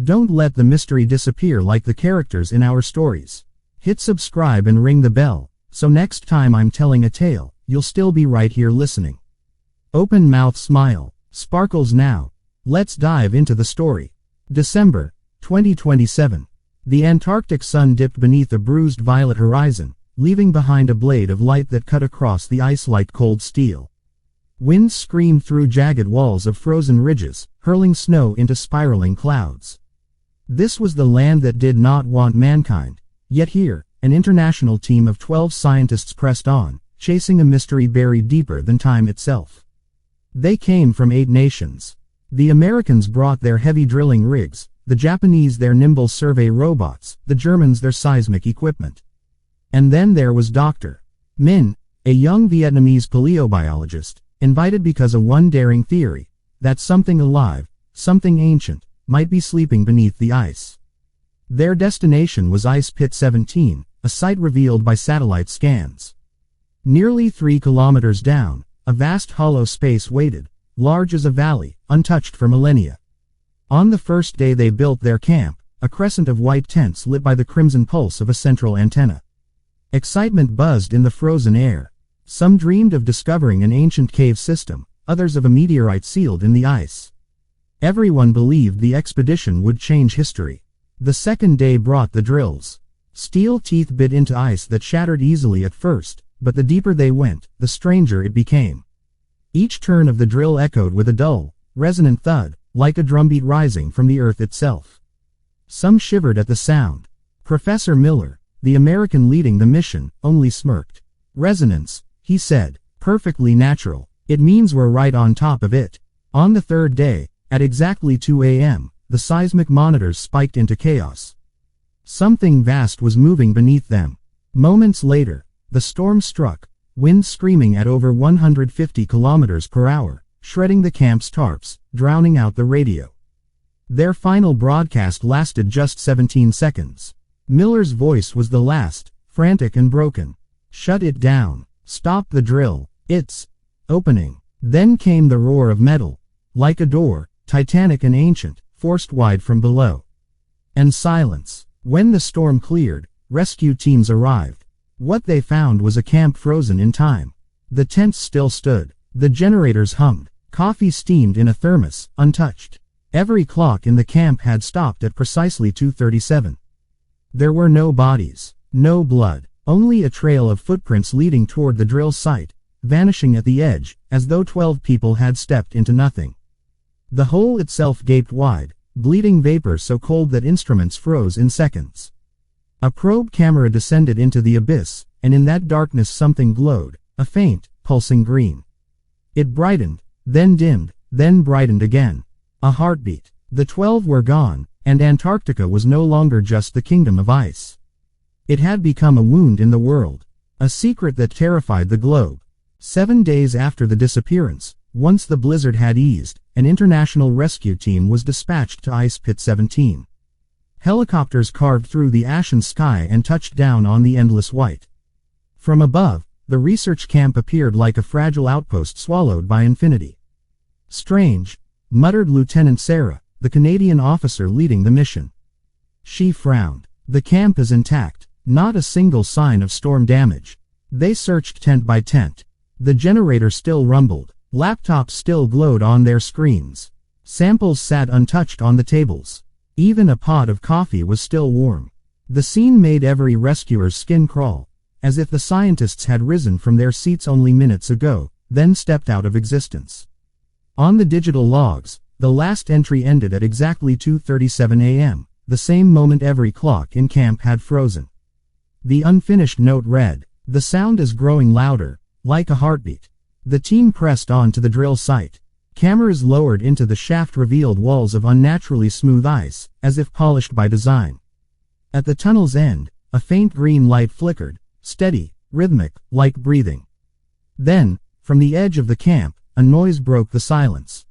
Don't let the mystery disappear like the characters in our stories. Hit subscribe and ring the bell, so next time I'm telling a tale, you'll still be right here listening. Open mouth smile, sparkles now. Let's dive into the story. December 2027. The Antarctic sun dipped beneath a bruised violet horizon, leaving behind a blade of light that cut across the ice like cold steel. Winds screamed through jagged walls of frozen ridges, hurling snow into spiraling clouds. This was the land that did not want mankind, yet here, an international team of 12 scientists pressed on, chasing a mystery buried deeper than time itself. They came from 8 nations. The Americans brought their heavy drilling rigs, the Japanese their nimble survey robots, the Germans their seismic equipment. And then there was Dr. Min, a young Vietnamese paleobiologist, invited because of one daring theory, that something alive, something ancient, might be sleeping beneath the ice. Their destination was Ice Pit 17, a site revealed by satellite scans. Nearly 3 kilometers down, a vast hollow space waited, large as a valley, untouched for millennia. On the first day they built their camp, a crescent of white tents lit by the crimson pulse of a central antenna. Excitement buzzed in the frozen air. Some dreamed of discovering an ancient cave system, others of a meteorite sealed in the ice. Everyone believed the expedition would change history. The second day brought the drills. Steel teeth bit into ice that shattered easily at first, but the deeper they went, the stranger it became. Each turn of the drill echoed with a dull, resonant thud, like a drumbeat rising from the earth itself. Some shivered at the sound. Professor Miller, the American leading the mission, only smirked. "Resonance," he said, "perfectly natural. It means we're right on top of it." On the third day, at exactly 2 a.m., the seismic monitors spiked into chaos. Something vast was moving beneath them. Moments later, the storm struck, wind screaming at over 150 kilometers per hour, shredding the camp's tarps, drowning out the radio. Their final broadcast lasted just 17 seconds. Miller's voice was the last, frantic and broken. "Shut it down. Stop the drill. It's opening." Then came the roar of metal, like a door, titanic and ancient, forced wide from below. And silence. When the storm cleared, rescue teams arrived. What they found was a camp frozen in time. The tents still stood. The generators hummed. Coffee steamed in a thermos, untouched. Every clock in the camp had stopped at precisely 2:37. There were no bodies, no blood, only a trail of footprints leading toward the drill site, vanishing at the edge, as though 12 people had stepped into nothing. The hole itself gaped wide, bleeding vapor so cold that instruments froze in seconds. A probe camera descended into the abyss, and in that darkness something glowed, a faint, pulsing green. It brightened, then dimmed, then brightened again. A heartbeat. The 12 were gone, and Antarctica was no longer just the kingdom of ice. It had become a wound in the world, a secret that terrified the globe. 7 days after the disappearance, once the blizzard had eased, an international rescue team was dispatched to Ice Pit 17. Helicopters carved through the ashen sky and touched down on the endless white. From above, the research camp appeared like a fragile outpost swallowed by infinity. "Strange," muttered Lieutenant Sarah, the Canadian officer leading the mission. She frowned. "The camp is intact, not a single sign of storm damage." They searched tent by tent. The generator still rumbled. Laptops still glowed on their screens. Samples sat untouched on the tables. Even a pot of coffee was still warm. The scene made every rescuer's skin crawl, as if the scientists had risen from their seats only minutes ago, then stepped out of existence. On the digital logs, the last entry ended at exactly 2:37 a.m., the same moment every clock in camp had frozen. The unfinished note read, "The sound is growing louder, like a heartbeat." The team pressed on to the drill site. Cameras lowered into the shaft revealed walls of unnaturally smooth ice, as if polished by design. At the tunnel's end, a faint green light flickered, steady, rhythmic, like breathing. Then, from the edge of the camp, a noise broke the silence.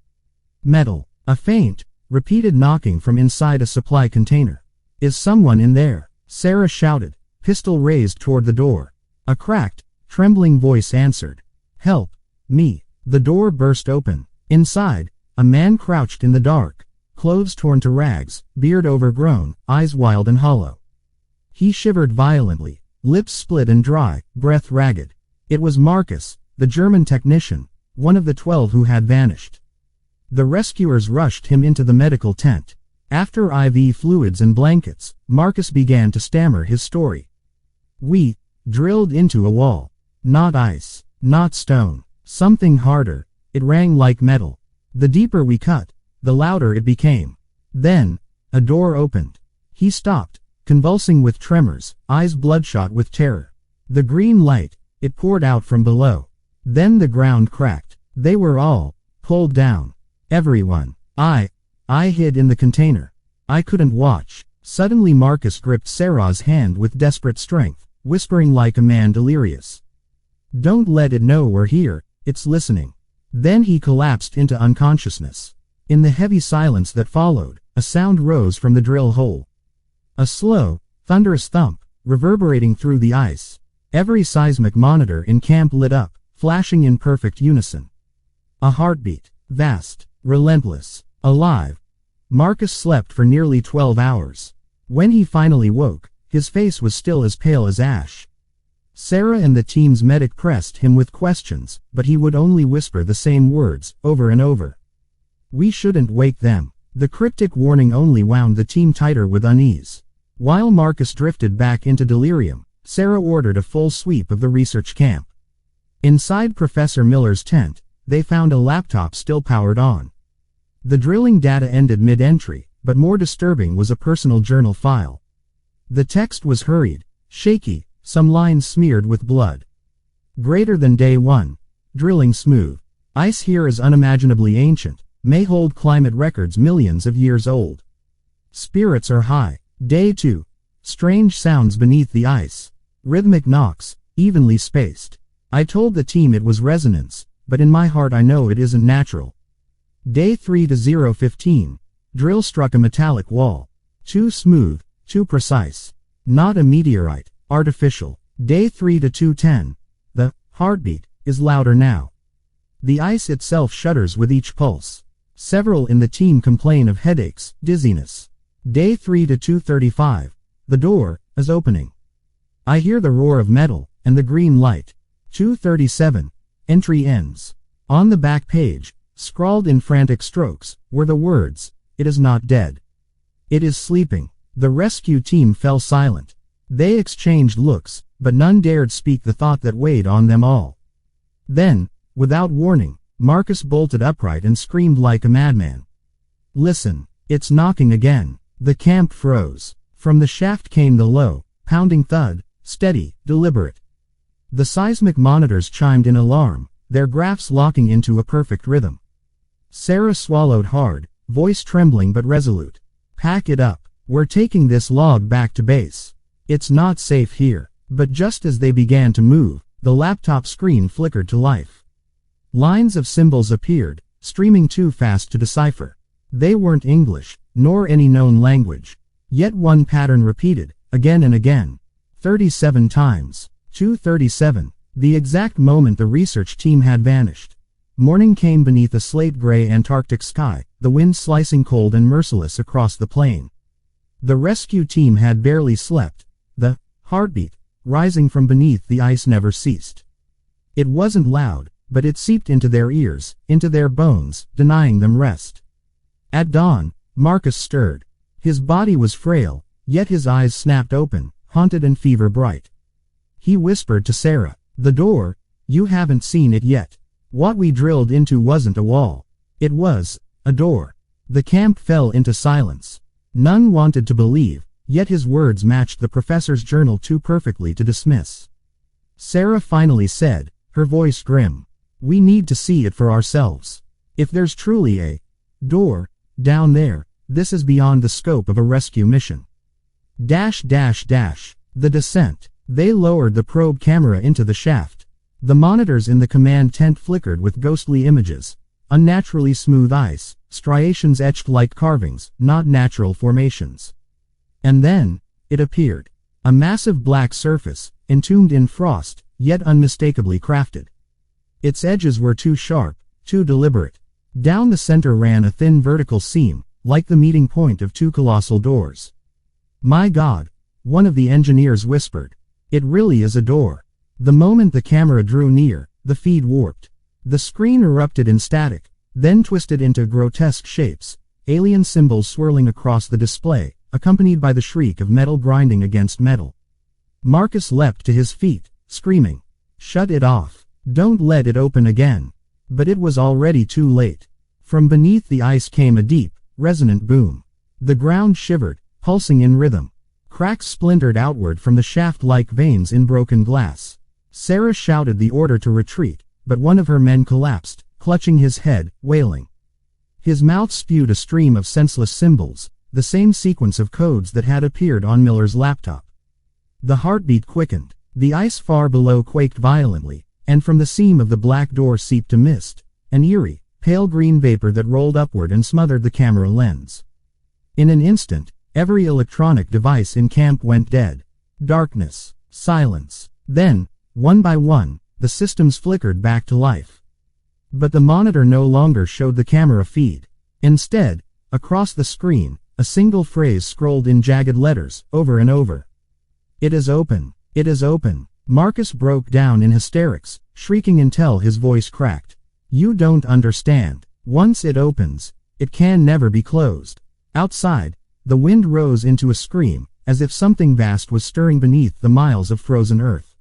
Metal. A faint, repeated knocking from inside a supply container. "Is someone in there?" Sarah shouted, pistol raised toward the door. A cracked, trembling voice answered. "Help. Me." The door burst open. Inside, a man crouched in the dark, clothes torn to rags, beard overgrown, eyes wild and hollow. He shivered violently, lips split and dry, breath ragged. It was Marcus, the German technician, one of the 12 who had vanished. The rescuers rushed him into the medical tent. After IV fluids and blankets, Marcus began to stammer his story. "We drilled into a wall. Not ice, not stone, something harder. It rang like metal. The deeper we cut, the louder it became. Then, a door opened." He stopped, convulsing with tremors, eyes bloodshot with terror. The green light, it poured out from below. Then the ground cracked. They were all pulled down. Everyone. I hid in the container. I couldn't watch. Suddenly Marcus gripped Sarah's hand with desperate strength, whispering like a man delirious. "Don't let it know we're here, it's listening." Then he collapsed into unconsciousness. In the heavy silence that followed, a sound rose from the drill hole. A slow, thunderous thump, reverberating through the ice. Every seismic monitor in camp lit up, flashing in perfect unison. A heartbeat, vast, relentless, alive. Marcus slept for nearly 12 hours. When he finally woke, his face was still as pale as ash. Sarah and the team's medic pressed him with questions, but he would only whisper the same words, over and over. "We shouldn't wake them." The cryptic warning only wound the team tighter with unease. While Marcus drifted back into delirium, Sarah ordered a full sweep of the research camp. Inside Professor Miller's tent, they found a laptop still powered on. The drilling data ended mid-entry, but more disturbing was a personal journal file. The text was hurried, shaky, some lines smeared with blood. "Greater than day 1. Drilling smooth. Ice here is unimaginably ancient, may hold climate records millions of years old. Spirits are high. Day 2. Strange sounds beneath the ice. Rhythmic knocks, evenly spaced. I told the team it was resonance, but in my heart I know it isn't natural. Day 3 to 0:15. Drill struck a metallic wall. Too smooth, too precise. Not a meteorite, artificial. Day 3 to 2:10. The heartbeat is louder now. The ice itself shudders with each pulse. Several in the team complain of headaches, dizziness. Day 3 to 2:35. The door is opening. I hear the roar of metal, and the green light. 2:37. Entry ends. On the back page, scrawled in frantic strokes, were the words, "It is not dead. It is sleeping." The rescue team fell silent. They exchanged looks, but none dared speak the thought that weighed on them all. Then, without warning, Marcus bolted upright and screamed like a madman. "Listen, it's knocking again." The camp froze. From the shaft came the low, pounding thud, steady, deliberate. The seismic monitors chimed in alarm, their graphs locking into a perfect rhythm. Sarah swallowed hard, voice trembling but resolute. "Pack it up. We're taking this log back to base. It's not safe here." But just as they began to move, the laptop screen flickered to life. Lines of symbols appeared, streaming too fast to decipher. They weren't English, nor any known language. Yet one pattern repeated, again and again. 37 times. 2:37. The exact moment the research team had vanished. Morning came beneath a slate-gray Antarctic sky, the wind slicing cold and merciless across the plain. The rescue team had barely slept. The heartbeat, rising from beneath the ice, never ceased. It wasn't loud, but it seeped into their ears, into their bones, denying them rest. At dawn, Marcus stirred. His body was frail, yet his eyes snapped open, haunted and fever-bright. He whispered to Sarah, "The door, you haven't seen it yet. What we drilled into wasn't a wall. It was a door." The camp fell into silence. None wanted to believe, yet his words matched the professor's journal too perfectly to dismiss. Sarah finally said, her voice grim, "We need to see it for ourselves. If there's truly a door down there, this is beyond the scope of a rescue mission." The descent. They lowered the probe camera into the shaft. The monitors in the command tent flickered with ghostly images. Unnaturally smooth ice, striations etched like carvings, not natural formations. And then, it appeared. A massive black surface, entombed in frost, yet unmistakably crafted. Its edges were too sharp, too deliberate. Down the center ran a thin vertical seam, like the meeting point of two colossal doors. "My God," one of the engineers whispered. "It really is a door." The moment the camera drew near, the feed warped. The screen erupted in static, then twisted into grotesque shapes, alien symbols swirling across the display, accompanied by the shriek of metal grinding against metal. Marcus leapt to his feet, screaming, "Shut it off. Don't let it open again." But it was already too late. From beneath the ice came a deep, resonant boom. The ground shivered, pulsing in rhythm. Cracks splintered outward from the shaft-like veins in broken glass. Sarah shouted the order to retreat, but one of her men collapsed, clutching his head, wailing. His mouth spewed a stream of senseless symbols, the same sequence of codes that had appeared on Miller's laptop. The heartbeat quickened. The ice far below quaked violently, and from the seam of the black door seeped a mist, an eerie, pale green vapor that rolled upward and smothered the camera lens. In an instant, every electronic device in camp went dead. Darkness. Silence. Then, one by one, the systems flickered back to life. But the monitor no longer showed the camera feed. Instead, across the screen, a single phrase scrolled in jagged letters, over and over. "It is open. It is open." Marcus broke down in hysterics, shrieking until his voice cracked. "You don't understand. Once it opens, it can never be closed." Outside, the wind rose into a scream, as if something vast was stirring beneath the miles of frozen earth.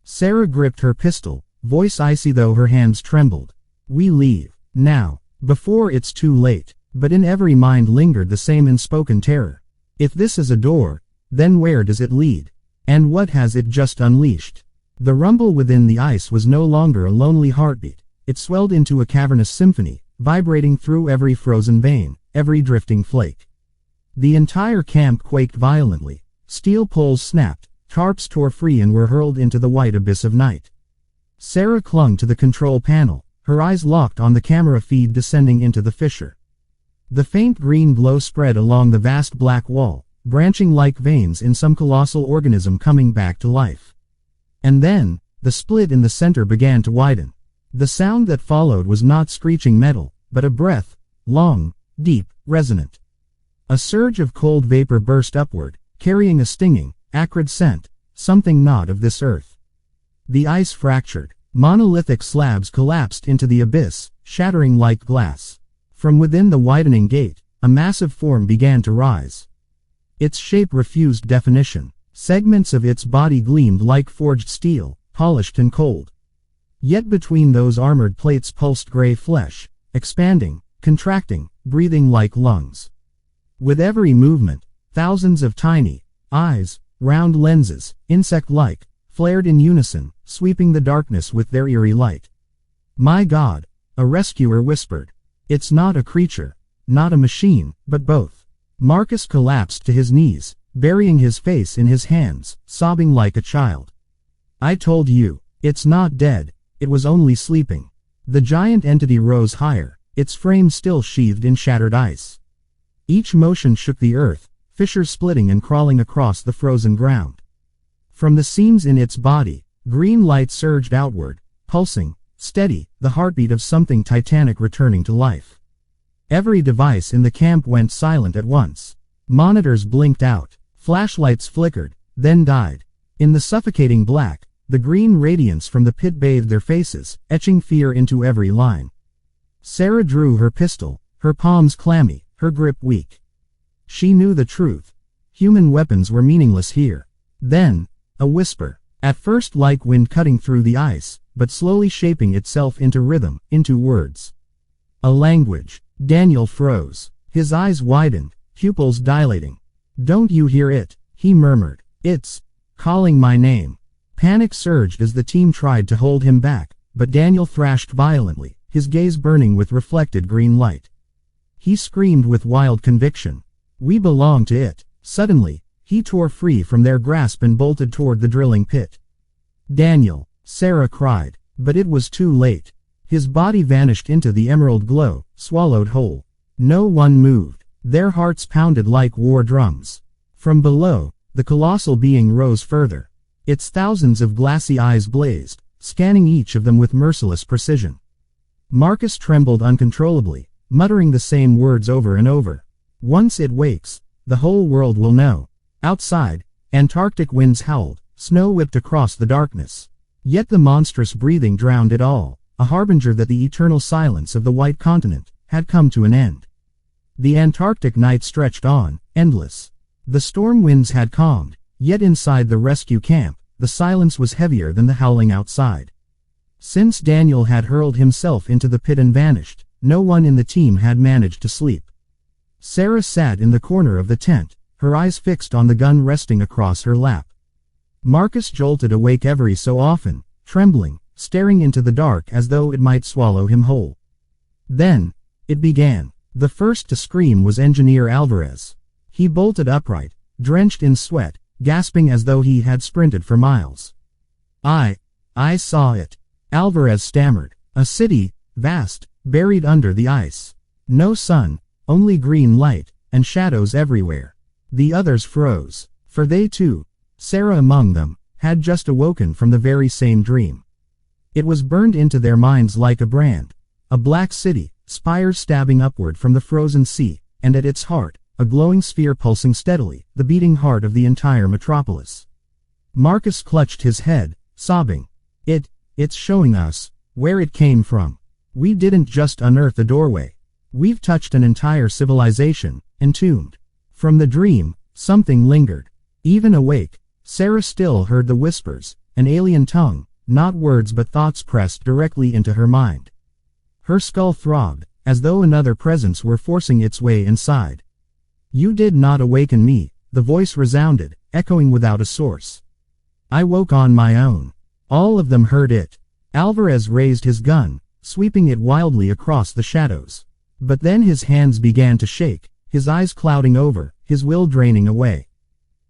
Sarah gripped her pistol, voice icy though her hands trembled. "We leave. Now. Before it's too late." But in every mind lingered the same unspoken terror. If this is a door, then where does it lead? And what has it just unleashed? The rumble within the ice was no longer a lonely heartbeat. It swelled into a cavernous symphony, vibrating through every frozen vein, every drifting flake. The entire camp quaked violently. Steel poles snapped, tarps tore free and were hurled into the white abyss of night. Sarah clung to the control panel, her eyes locked on the camera feed descending into the fissure. The faint green glow spread along the vast black wall, branching like veins in some colossal organism coming back to life. And then, the split in the center began to widen. The sound that followed was not screeching metal, but a breath, long, deep, resonant. A surge of cold vapor burst upward, carrying a stinging, acrid scent, something not of this earth. The ice fractured. Monolithic slabs collapsed into the abyss, shattering like glass. From within the widening gate, a massive form began to rise. Its shape refused definition. Segments of its body gleamed like forged steel, polished and cold. Yet between those armored plates pulsed gray flesh, expanding, contracting, breathing like lungs. With every movement, thousands of tiny eyes, round lenses, insect-like, flared in unison, sweeping the darkness with their eerie light. "My God," a rescuer whispered. "It's not a creature, not a machine, but both." Marcus collapsed to his knees, burying his face in his hands, sobbing like a child. "I told you, it's not dead, it was only sleeping." The giant entity rose higher, its frame still sheathed in shattered ice. Each motion shook the earth, fissures splitting and crawling across the frozen ground. From the seams in its body, green light surged outward, pulsing, steady, the heartbeat of something titanic returning to life. Every device in the camp went silent at once. Monitors blinked out, flashlights flickered, then died. In the suffocating black, the green radiance from the pit bathed their faces, etching fear into every line. Sarah drew her pistol, her palms clammy, her grip weak. She knew the truth. Human weapons were meaningless here. Then, a whisper, at first like wind cutting through the ice, but slowly shaping itself into rhythm, into words. A language. Daniel froze. His eyes widened, pupils dilating. "Don't you hear it?" he murmured. "It's calling my name." Panic surged as the team tried to hold him back, but Daniel thrashed violently, his gaze burning with reflected green light. He screamed with wild conviction. "We belong to it." Suddenly, he tore free from their grasp and bolted toward the drilling pit. "Daniel," Sarah cried, but it was too late. His body vanished into the emerald glow, swallowed whole. No one moved. Their hearts pounded like war drums. From below, the colossal being rose further. Its thousands of glassy eyes blazed, scanning each of them with merciless precision. Marcus trembled uncontrollably, muttering the same words over and over. Once it wakes, the whole world will know. Outside, Antarctic winds howled, snow whipped across the darkness. Yet the monstrous breathing drowned it all, a harbinger that the eternal silence of the white continent had come to an end. The Antarctic night stretched on, endless. The storm winds had calmed, yet inside the rescue camp, the silence was heavier than the howling outside. Since Daniel had hurled himself into the pit and vanished, no one in the team had managed to sleep. Sarah sat in the corner of the tent, her eyes fixed on the gun resting across her lap. Marcus jolted awake every so often, trembling, staring into the dark as though it might swallow him whole. Then, it began. The first to scream was Engineer Alvarez. He bolted upright, drenched in sweat, gasping as though he had sprinted for miles. I saw it. Alvarez stammered. A city, vast, buried under the ice. No sun, only green light, and shadows everywhere. The others froze, for they too, Sarah among them, had just awoken from the very same dream. It was burned into their minds like a brand. A black city, spires stabbing upward from the frozen sea, and at its heart, a glowing sphere pulsing steadily, the beating heart of the entire metropolis. Marcus clutched his head, sobbing. It's showing us where it came from. We didn't just unearth a doorway. We've touched an entire civilization, entombed. From the dream, something lingered. Even awake, Sarah still heard the whispers, an alien tongue, not words but thoughts pressed directly into her mind. Her skull throbbed, as though another presence were forcing its way inside. You did not awaken me, the voice resounded, echoing without a source. I woke on my own. All of them heard it. Alvarez raised his gun, sweeping it wildly across the shadows. But then his hands began to shake, his eyes clouding over, his will draining away.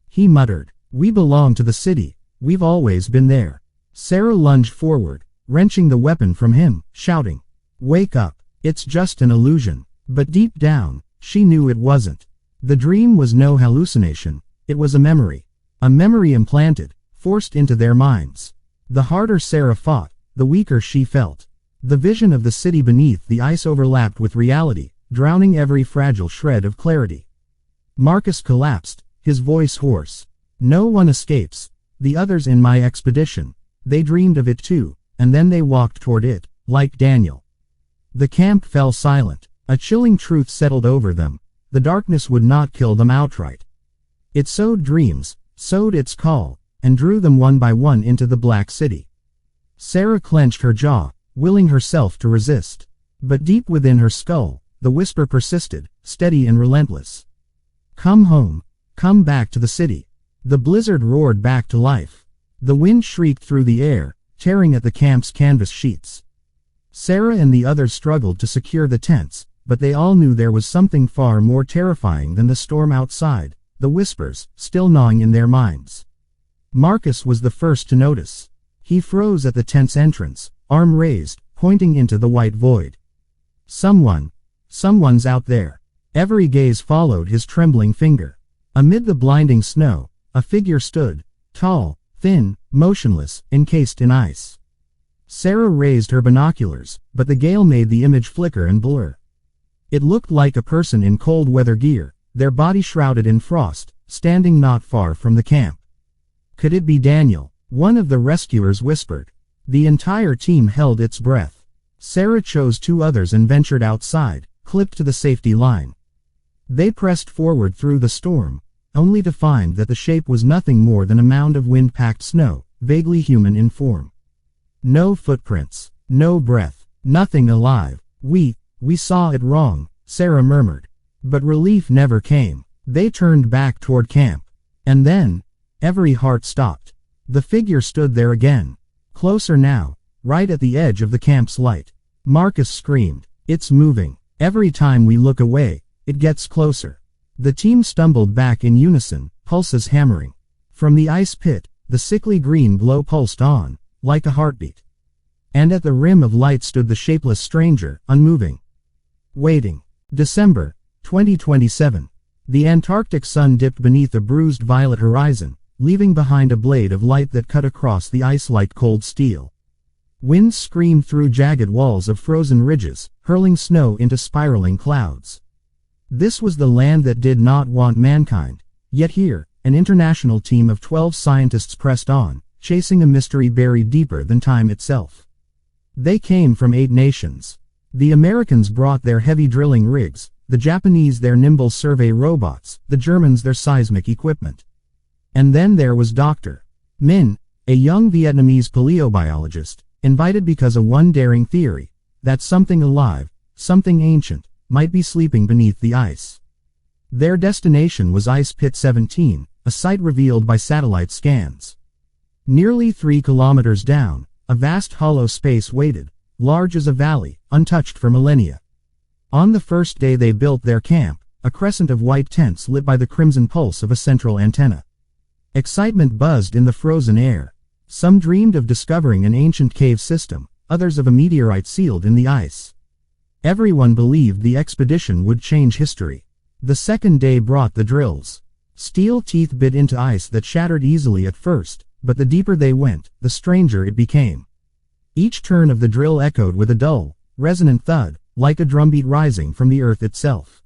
He muttered, "We belong to the city, we've always been there." Sarah lunged forward, wrenching the weapon from him, shouting, "Wake up, it's just an illusion." But deep down, she knew it wasn't. The dream was no hallucination, it was a memory. A memory implanted, forced into their minds. The harder Sarah fought, the weaker she felt. The vision of the city beneath the ice overlapped with reality, drowning every fragile shred of clarity. Marcus collapsed, his voice hoarse. "No one escapes. The others in my expedition. They dreamed of it too, and then they walked toward it, like Daniel." The camp fell silent. A chilling truth settled over them. The darkness would not kill them outright. It sowed dreams, sowed its call, and drew them one by one into the black city. Sarah clenched her jaw, willing herself to resist. But deep within her skull, the whisper persisted, steady and relentless. "Come home. Come back to the city." The blizzard roared back to life. The wind shrieked through the air, tearing at the camp's canvas sheets. Sarah and the others struggled to secure the tents, but they all knew there was something far more terrifying than the storm outside, the whispers, still gnawing in their minds. Marcus was the first to notice. He froze at the tent's entrance, arm raised, pointing into the white void. Someone's out there." Every gaze followed his trembling finger. Amid the blinding snow, a figure stood, tall, thin, motionless, encased in ice. Sarah raised her binoculars, but the gale made the image flicker and blur. It looked like a person in cold weather gear, their body shrouded in frost, standing not far from the camp. Could it be Daniel? One of the rescuers whispered. The entire team held its breath. Sarah chose two others and ventured outside, clipped to the safety line. They pressed forward through the storm, only to find that the shape was nothing more than a mound of wind-packed snow, vaguely human in form. No footprints, no breath, nothing alive. We saw it wrong," Sarah murmured. But relief never came. They turned back toward camp. And then, every heart stopped. The figure stood there again. Closer now, right at the edge of the camp's light. Marcus screamed, "It's moving. Every time we look away, it gets closer." The team stumbled back in unison, pulses hammering. From the ice pit, the sickly green glow pulsed on, like a heartbeat. And at the rim of light stood the shapeless stranger, unmoving. Waiting. December, 2027. The Antarctic sun dipped beneath a bruised violet horizon, leaving behind a blade of light that cut across the ice like cold steel. Winds screamed through jagged walls of frozen ridges, hurling snow into spiraling clouds. This was the land that did not want mankind. Yet here, an international team of 12 scientists pressed on, chasing a mystery buried deeper than time itself. They came from 8 nations. The Americans brought their heavy drilling rigs, the Japanese their nimble survey robots, the Germans their seismic equipment. And then there was Dr. Min, a young Vietnamese paleobiologist, invited because of one daring theory, that something alive, something ancient, might be sleeping beneath the ice. Their destination was Ice Pit 17, a site revealed by satellite scans. Nearly 3 kilometers down, a vast hollow space waited, large as a valley, untouched for millennia. On the first day they built their camp, a crescent of white tents lit by the crimson pulse of a central antenna. Excitement buzzed in the frozen air. Some dreamed of discovering an ancient cave system, others of a meteorite sealed in the ice. Everyone believed the expedition would change history. The second day brought the drills. Steel teeth bit into ice that shattered easily at first, but the deeper they went, the stranger it became. Each turn of the drill echoed with a dull, resonant thud, like a drumbeat rising from the earth itself.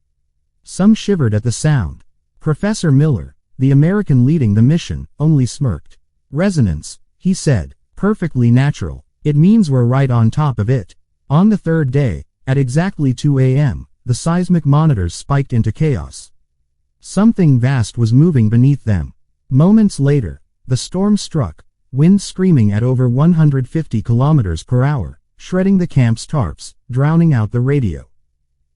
Some shivered at the sound. Professor Miller, the American leading the mission, only smirked. "Resonance," he said, "perfectly natural. It means we're right on top of it." On the third day, at exactly 2 a.m., the seismic monitors spiked into chaos. Something vast was moving beneath them. Moments later, the storm struck, wind screaming at over 150 kilometers per hour, shredding the camp's tarps, drowning out the radio.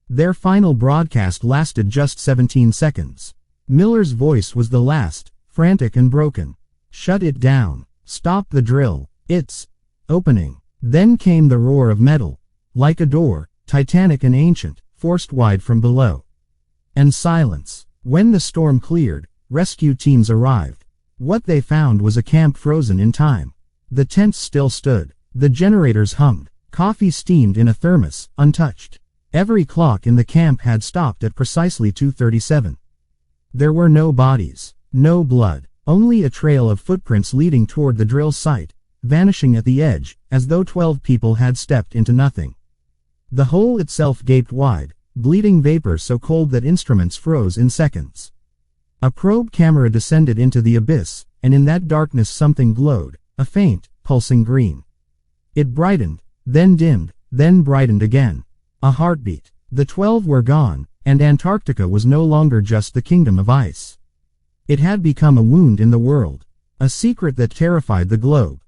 Their final broadcast lasted just 17 seconds. Miller's voice was the last, frantic and broken. "Shut it down. Stop the drill. It's opening." Then came the roar of metal. Like a door, titanic and ancient, forced wide from below. And silence. When the storm cleared, rescue teams arrived. What they found was a camp frozen in time. The tents still stood. The generators hummed. Coffee steamed in a thermos, untouched. Every clock in the camp had stopped at precisely 2:37. There were no bodies, no blood, only a trail of footprints leading toward the drill site, vanishing at the edge, as though 12 people had stepped into nothing. The hole itself gaped wide, bleeding vapor so cold that instruments froze in seconds. A probe camera descended into the abyss, and in that darkness something glowed, a faint, pulsing green. It brightened, then dimmed, then brightened again. A heartbeat. The 12 were gone, and Antarctica was no longer just the kingdom of ice. It had become a wound in the world, a secret that terrified the globe.